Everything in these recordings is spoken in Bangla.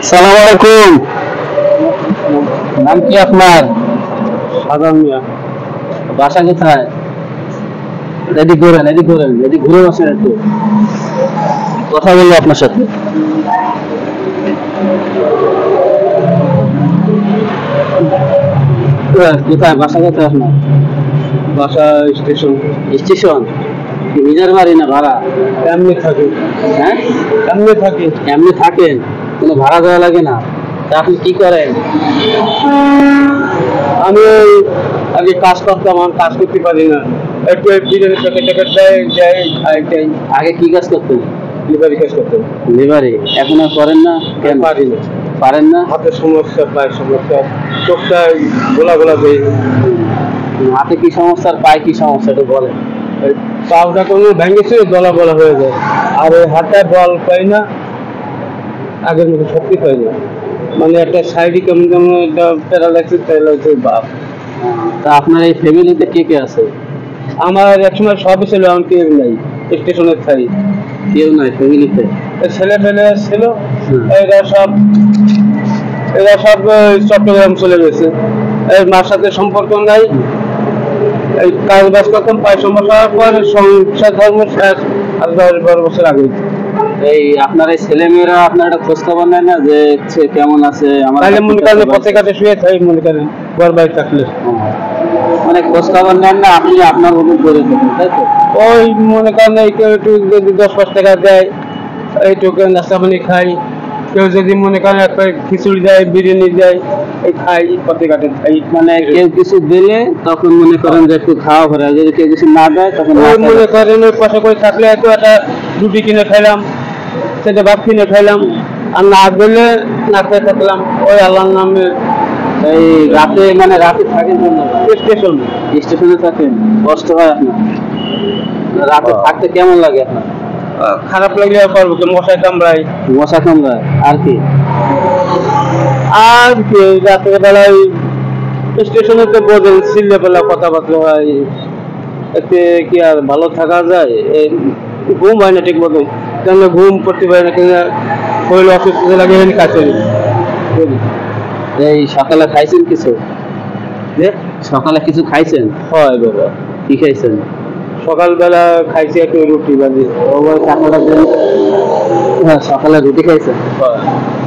সালাম আলাইকুম। নাম কি আপনার? সাধারণ মিয়া। বাসা কোথায়? এদিক ঘুরেন, এদিক ঘুরেন, এদিক ঘুরে বসেন, একটু কথা বলবো আপনার সাথে। কোথায় বাসা, কোথায় আপনার বাসা? স্টেশন। স্টেশন? নিজের বাড়ি না ভাড়া? এমনি থাকি। হ্যাঁ, এমনি থাকি। এমনি থাকেন, কোনো ভাড়া দেওয়া লাগে না? তা আপনি কি করেন? আমি আগে কাজ করতাম, আমি কাজ করতে পারি না। একটু বিরিয়ানি প্যাকেট ট্যাকেট দেয়, যাই খাই খাই। আগে কি কাজ করতেন? লিভারি কাজ করতাম। লেবারি? এখন আর করেন না কেন? পারি না, পারেন না? হাতের সমস্যা, পায়ের সমস্যা, চোখটা গোলা গোলা দেয়। হাতে কি সমস্যা আর পায়ে কি সমস্যা একটু বলেন। পাউটা কোনো ভেঙেছে, গলা গলা হয়ে যায়। আর ওই হাতটায় বল পাই না, আগের মতো শক্তি পাই না। মানে একটা সাইডে কেমন কেমন একটা প্যারালাইসিস ভাব। তা আপনার এই ফ্যামিলিতে কে কে আছে? আমার একসময় সবই ছিল, এখন কেউ নাই। স্টেশনের থাই কেউ নাই ফ্যামিলিতে? ছেলে ফেলে ছিল, হুম। এরা সব চট্টগ্রাম চলে গেছে। এর মার সাথে সম্পর্ক নাই। এই কাজ বাজ করতাম, পায় সমস্যা হওয়ার পর সংসার ধর্ম শেষ। আর 10-12 বছর আগে এই আপনার এই ছেলে মেয়েরা আপনার একটা খোঁজ খবর নেয় না যে সে কেমন আছে? আমার তাহলে মনে করেন পথে ঘাটে শুয়ে থাকি, মনে করেন ঘর বাড়ি থাকলে মানে খোঁজ খবর নেন না, আপনি আপনার মতন করে থাকেন, তাই তো? ওই মনে করেন এই কেউ একটু যদি 10-5 টাকা দেয়, এইটুকু নাস্তা পানি খাই। কেউ যদি মনে করেন একটা খিচুড়ি দেয়, বিরিয়ানি দেয়, এই খাই, পথে ঘাটে খাই। মানে কেউ কিছু দিলে তখন মনে করেন যে একটু খাওয়া ভরে, যদি কেউ কিছু না দেয় তখন না ওই খাওয়া মনে যায়। করেন ওই পয়সা করে থাকলে একটু একটা রুটি কিনে খাইলাম, সেটা ভাত কিনে খাইলাম। আর না গেলে না খেয়ে থাকলাম, ওই আল্লাহর নামে। এই রাতে মানে রাতে থাকেন কোন জায়গায়? স্টেশন। স্টেশনে থাকেন? কষ্ট হয় আপনার? রাতে থাকতে কেমন লাগে আপনার? খারাপ লাগলে আর পারবো কি, মশায় কামড়ায়। মশা কামড়ায়? আর কি? আর কি রাতের বেলায় স্টেশনে তো বোঝেন, চিল্লাপাল্লা কথাবার্তা হয়, এতে কি আর ভালো থাকা যায়? ঘুম হয় না ঠিক মতো, কেন ঘুম করতে পারি না, কেন শরীর অসুস্থ লাগে, কাছে। এই সকালে খাইছেন কিছু? যে সকালে কিছু খাইছেন? হয় বাবা, কি খাইছেন? সকালবেলা খাইছি একটু রুটি বাজি। ওই টাকাটা দেন। হ্যাঁ, সকালে রুটি খাইছেন?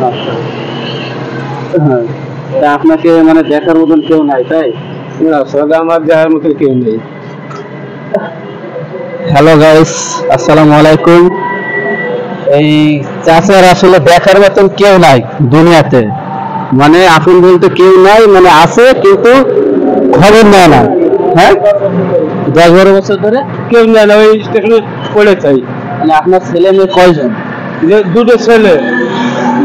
আচ্ছা। হ্যাঁ, তা আপনাকে মানে দেখার মতন কেউ নাই, তাই? না, আসলে আমার দেওয়ার মতো কেউ নেই। হ্যালো গাইস, আসসালামু আলাইকুম। এই চাচার আসলে দেখার মতন কেউ নাই দুনিয়াতে, মানে আপন বলতে কেউ নাই, মানে আছে কিন্তু খবর নেয় না। হ্যাঁ, 10-12 বছর ধরে কেউ নেই না, ওই স্টেশনে পড়ে চাই। মানে আপনার ছেলে মেয়ে কয়জন? যে দুটো ছেলে,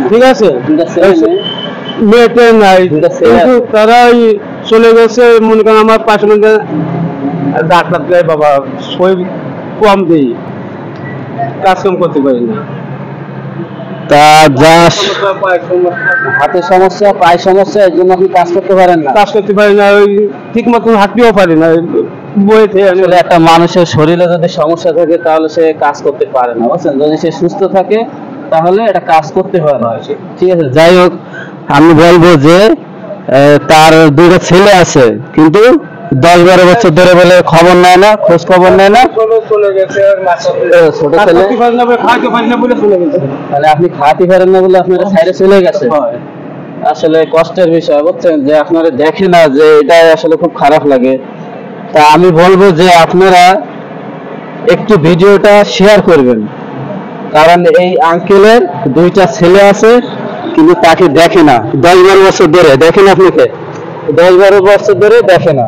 ঠিক আছে, দুটা ছেলে মেয়ে? মেয়েতে নাই, দুটা ছেলে কিন্তু আছে। তারাই চলে গেছে। মনে করেন আমার পাশে মধ্যে ডাক্তার দেয় বাবা, শরীর কম দেই, কাজকাম করতে পারি না। তা যা পায়ের সমস্যা, হাতের সমস্যা, পায়ের সমস্যা, এর জন্য আপনি কাজ করতে পারেন না? কাজ করতে পারি না, ওই ঠিক মতন হাঁটতেও পারি না, বইতে আসলে একটা মানুষের শরীরে যদি সমস্যা থাকে তাহলে সে কাজ করতে পারে না, বুঝছেন? যদি সে সুস্থ থাকে তাহলে এটা কাজ করতে পারে না। ঠিক আছে, যাই হোক, আমি বলবো যে তার দুটো ছেলে আছে, কিন্তু 10-12 বছর ধরে বলে খবর নেয় না, খোঁজ খবর নেয় না। চলে গেছে। ছোট ছেলে? খাইতে পারি না বলে চলে গেছে। তাহলে আপনি খাওয়াতে পারেন না বলে আপনার সাইডে চলে গেছে? আসলে কষ্টের বিষয়, বুঝছেন, যে আপনারা দেখে না, যে এটা আসলে খুব খারাপ লাগে। তা আমি বলবো যে আপনারা একটু ভিডিওটা শেয়ার করবেন, কারণ এই আঙ্কেলের দুইটা ছেলে আছে কিন্তু তাকে দেখে না 10-12 বছর ধরে। দেখেন আপনাকে 10-12 বছর ধরে দেখে না।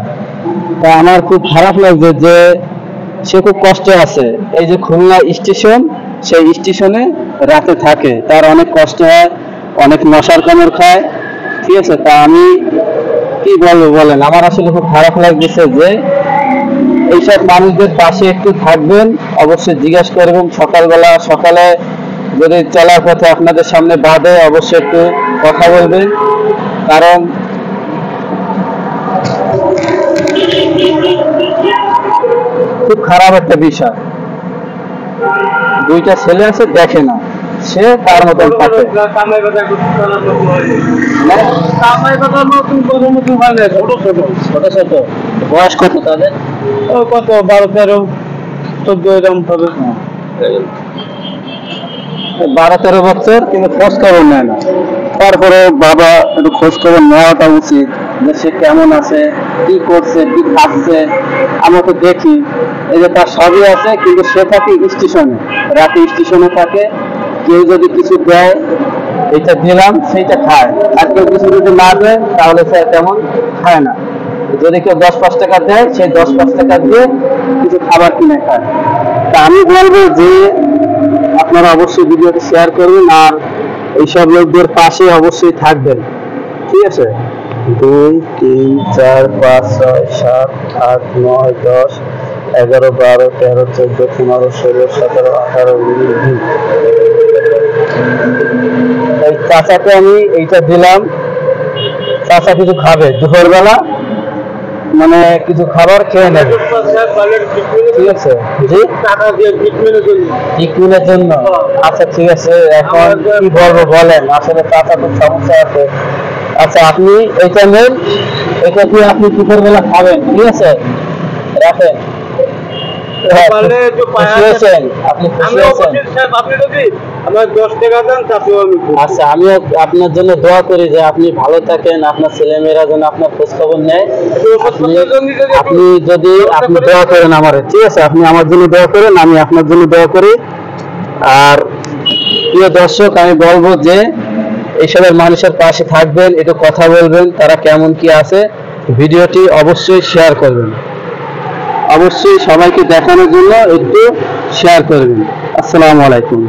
তা আমার খুব খারাপ লাগছে যে সে খুব কষ্টে আছে। এই যে খুলনা স্টেশন, সেই স্টেশনে রাতে থাকে, তার অনেক কষ্ট হয়, অনেক মশার কামড় খায়। ঠিক আছে, তা আমি কি বলবো বলেন, আমার আসলে খুব খারাপ লাগতেছে যে এইসব মানুষদের পাশে একটু থাকবেন, অবশ্যই জিজ্ঞাসা করবেন। সকালে যদি চলার পথে আপনাদের সামনে বাঁধে, অবশ্যই একটু কথা বলবেন, কারণ খুব খারাপ একটা বিষয়। দুইটা ছেলে আছে, দেখে না। সে তার মতন থাকে। কামাই কথা নতুন কোনো নতুন হয় না, ছোট ছোট ছোট ছোট। বয়স কত তাদের? ও কত 12, 13, 14 এরকম হবে। 12-13 বছর, কিন্তু খোঁজ খবর নেয় না। তারপরে বাবা একটু খোঁজ খবর নেওয়াটা উচিত, যে সে কেমন আছে, কি করছে, কি খাচ্ছে। আমরা তো দেখি এই যে তার সবই আছে, কিন্তু সে থাকে স্টেশনে, রাতে স্টেশনে থাকে। কেউ যদি কিছু দেয়, এইটা দিলাম, সেইটা খায়। আর কেউ কিছু যদি না দেয়, তাহলে সে তেমন খায় না। যদি কেউ 10-5 টাকা দেয়, সেই 10-5 টাকা দিয়ে কিছু খাবার কিনে খায়। তা আমি বলবো যে আপনারা অবশ্যই ভিডিওটি শেয়ার করবেন, আর এইসব লোকদের পাশে অবশ্যই থাকবেন, ঠিক আছে? 2, 3, 4, 5, 6, 7, 8, 9, 10, 11, 12, 13, 14, 15, 16, 17, 18, 19, 20। এই চাচাকে আমি এইটা দিলাম, চাচা কিছু খাবে দুপুরবেলা, মানে কিছু খাবার খেয়ে নেবে, ঠিক আছে? জি, টাকা দিয়ে ট্রিটমেন্টের জন্য। ট্রিটমেন্টের জন্য। আচ্ছা ঠিক আছে, এখন কি বলবো বলেন, আসলে চাচা খুব সমস্যা আছে। আচ্ছা আপনি এইটা নেন, এটা দিয়ে আপনি দুপুরবেলা খাবেন, ঠিক আছে? রাখেন। হ্যাঁ, পারলে একটু খুশি হয়েছেন? আপনি খুশি আমি হয়েছেন? অবশ্যই সাহেব, আপনি যদি আমার 10 টাকা দেন তাতেও আমি খুশি। আচ্ছা, আমিও আপনার জন্য দোয়া করি যে আপনি ভালো থাকেন, আপনার ছেলেমেয়েরা যেন আপনার খোঁজ খবর নেয়। আপনি যদি আপনি দোয়া করেন আমারে, ঠিক আছে? আপনি আমার জন্য দোয়া করেন, আমি আপনার জন্য দোয়া করি। আর প্রিয় দর্শক, আমি বলবো যে এইসবের মানুষের পাশে থাকবেন, একটু কথা বলবেন, তারা কেমন কি আছে। ভিডিওটি অবশ্যই শেয়ার করবেন, অবশ্যই সবাইকে দেখানোর জন্য একটু শেয়ার করবেন। আসসালামু আলাইকুম।